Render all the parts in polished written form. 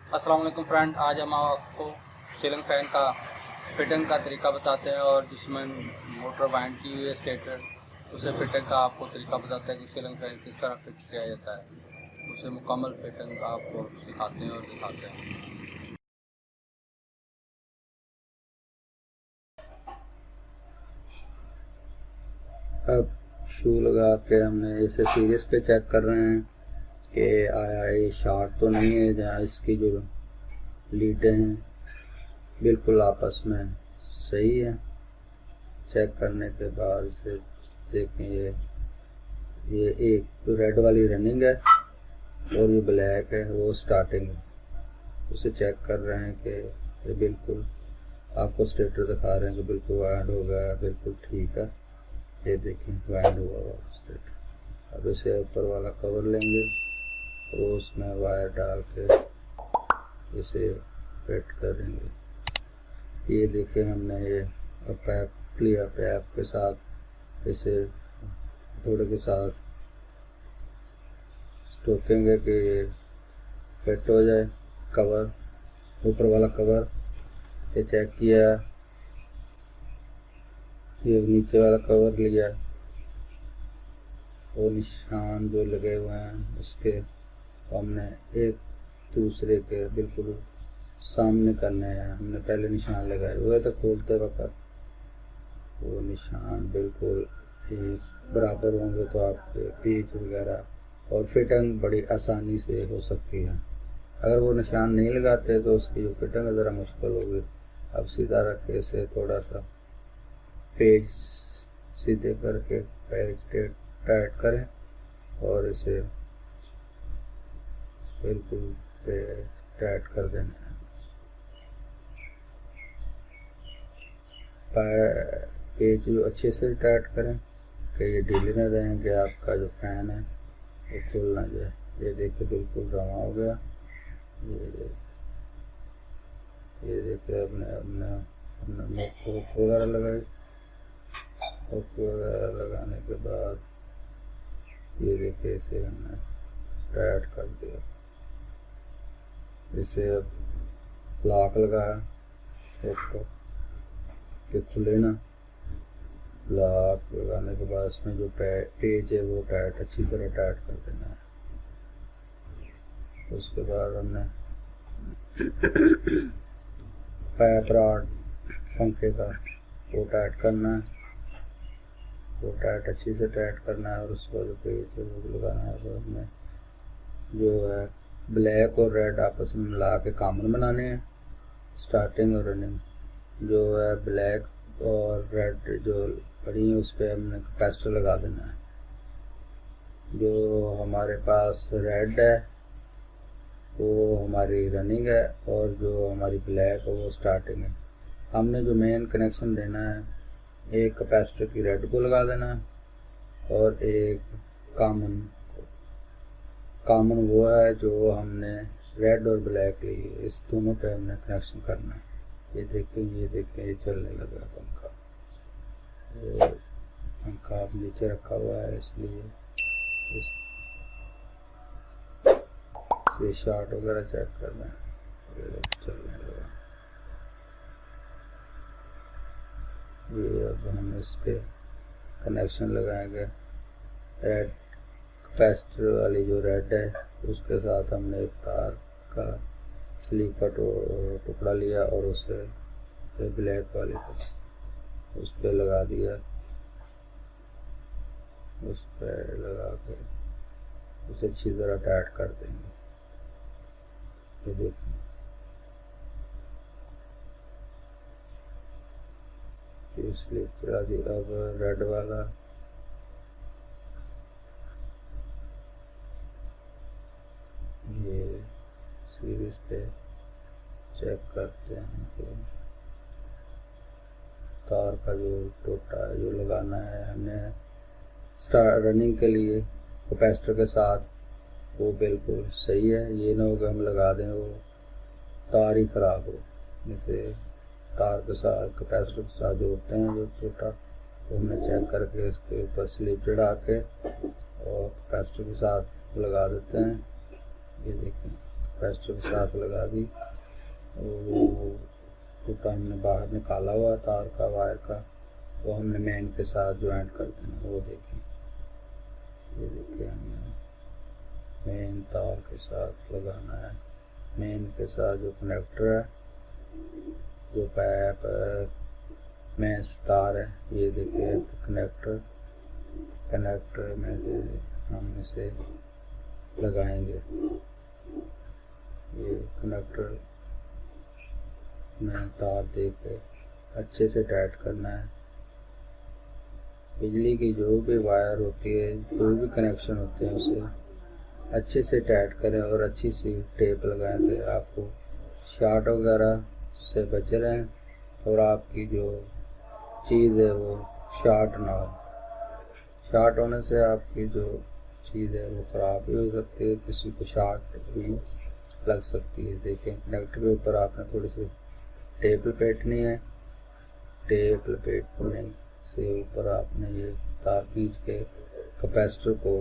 अस्सलाम वालेकुम फ्रेंड, आज हम आपको सीलिंग फैन का फिटिंग का तरीका बताते हैं और जिसमें मोटर बाइंड की हुई है स्टेटर, उसे फिटिंग का आपको तरीका बताते हैं कि सीलिंग फैन किस तरह फिट किया जाता है। उसे मुकम्मल फिटिंग का आपको सिखाते हैं और दिखाते हैं। अब शू लगा के हमने इसे सीरीज पे चेक कर रहे हैं कि आया ये शॉर्ट तो नहीं है, जहाँ इसकी जो लीटें हैं बिल्कुल आपस में सही है। चेक करने के बाद इसे देखें, ये एक रेड वाली रनिंग है और ये ब्लैक है वो स्टार्टिंग है। उसे चेक कर रहे हैं कि ये बिल्कुल आपको स्टेटर दिखा रहे हैं कि बिल्कुल वाइंड हो गया, बिल्कुल ठीक है। ये देखें वाइंड हुआ हुआ स्टेटर। अब इसे ऊपर वाला कवर लेंगे और उसमें वायर डाल के इसे फिट करेंगे। ये देखें हमने ये पैप लिया, पैप के साथ इसे थोड़े के साथ ठोकेंगे कि ये फिट हो जाए। कवर, ऊपर वाला कवर ये चेक किया, ये नीचे वाला कवर लिया और निशान जो लगे हुए हैं उसके हमने एक दूसरे के बिल्कुल सामने करने हैं। हमने पहले निशान लगाए हुए थे खोलते वक्त, वो निशान बिल्कुल एक बराबर होंगे तो आपके पेच वगैरह और फिटिंग बड़ी आसानी से हो सकती है। अगर वो निशान नहीं लगाते तो उसकी जो फिटिंग है ज़रा मुश्किल होगी। अब सीधा रख के इसे थोड़ा सा पेज सीधे करके पेज टाइट करें और इसे बिल्कुल टाइट कर देना है। पेज जो अच्छे से टाइट करें कि ये ढीले न रहें कि आपका जो फैन है वो खुल ना जाए। ये देखिए बिल्कुल रवा हो गया। ये देखिए अपने हुक वगैरह लगाई। हुक वगैरह लगाने के बाद ये देखिए इसे हमने टाइट कर दिया। इसे अब लॉक लगाया हुक को कि खुले ना। लॉक लगाने के बाद इसमें जो पेज है वो टाइट अच्छी तरह टाइट कर देना है। उसके बाद हमने पाइप रॉड पंखे का वो टाइट करना है, वो टाइट अच्छी से टाइट करना है और उसको जो पेज है वो लगाना है। तो हमने जो है ब्लैक और रेड आपस में मिला के कॉमन बनाने हैं। स्टार्टिंग और रनिंग जो है ब्लैक और रेड जो पड़ी है उस पर हमने कैपेसिटर लगा देना है। जो हमारे पास रेड है वो हमारी रनिंग है और जो हमारी ब्लैक है वो स्टार्टिंग है। हमने जो मेन कनेक्शन देना है, एक कैपेसिटर की रेड को लगा देना है और एक कॉमन वो है जो हमने रेड और ब्लैक ली, इस दोनों पे हमने कनेक्शन करना है। ये देखें ये चलने लगा पंखा। पंखा अब नीचे रखा हुआ है इसलिए ये शॉर्ट वगैरह चेक करना है। ये चलने लगा। ये अब हम इस पे कनेक्शन लगाएंगे। रेड कैपेसिटर वाली जो रेड है उसके साथ हमने एक तार का स्लीव का टुकड़ा लिया और उसे ब्लैक वाले को उस पर लगा दिया। उस पर लगा के उसे अच्छी तरह टाइट कर देंगे। ये देखिए स्लीव चला दी। अब रेड वाला ये सीरीज पे चेक करते हैं कि तार का जो टोटा जो लगाना है हमने स्टार्ट रनिंग के लिए कैपेसिटर के साथ वो बिल्कुल सही है। ये ना हो कि हम लगा दें वो तार ही खराब हो। जैसे तार के साथ कैपेसिटर के साथ जोड़ते हैं जो टोटा, तो हमने चेक करके इसके ऊपर स्लिप चढ़ा के और कैपेसिटर के साथ लगा देते हैं। ये देखें कैपेसिटर के साथ लगा दी। वो टूटा हमने बाहर निकाला हुआ तार का, वायर का, वो हमने मेन के साथ ज्वाइंट कर देना। वो देखिए, ये देखिए हमने मेन तार के साथ लगाना है। मेन के साथ जो कनेक्टर है, जो पाइप मेन तार है, ये देखिए कनेक्टर में से हम इसे लगाएंगे। ये कनेक्टर में तार दे के अच्छे से टाइट करना है। बिजली की जो भी वायर होती है, जो भी कनेक्शन होते हैं, उसे अच्छे से टाइट करें और अच्छी सी टेप लगाएं कि आपको शॉर्ट वगैरह से बचे रहें और आपकी जो चीज़ है वो शॉर्ट ना हो। शॉर्ट होने से आपकी जो चीज़ है वो ख़राब भी हो सकती है, किसी को शॉर्ट भी लग सकती है। देखें, कनेक्टर के ऊपर आपने थोड़ी सी टेप लपेटनी है। टेप लपेटने से ऊपर आपने ये तार खींच के कैपेसिटर को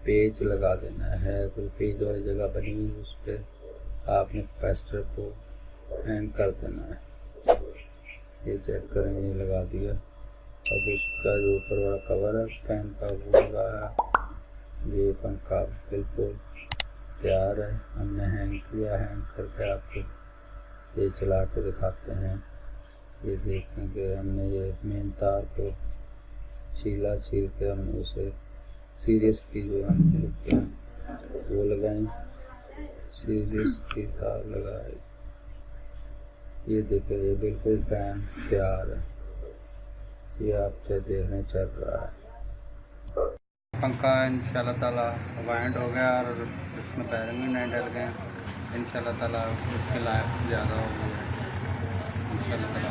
पेच लगा देना है। कोई पेच वाली जगह बनी हुई, उस पर आपने कैपेसिटर को हैंग कर देना है। ये चेक करें, ये लगा दिया। अब उसका जो ऊपर वाला कवर है फैन का, वो लगाया। ये पंखा बिल्कुल तैयार है, हमने हैंग किया। हैंग करके आपको ये चला के दिखाते हैं। ये देखेंगे हमने ये मेन तार को छील के हमने उसे सीरीज की जो हम वो लगाई, सीरीज की तार लगाई। ये देखिए, ये बिल्कुल फैन तैयार है। ये आपसे देखने चल रहा है। पंखा इंशाल्लाह ताला वाइंड हो गया और इसमें बैरिंग भी नहीं डल गए। इंशाल्लाह ताला इसकी लाइफ ज़्यादा हो गई है। इंशाल्लाह ताला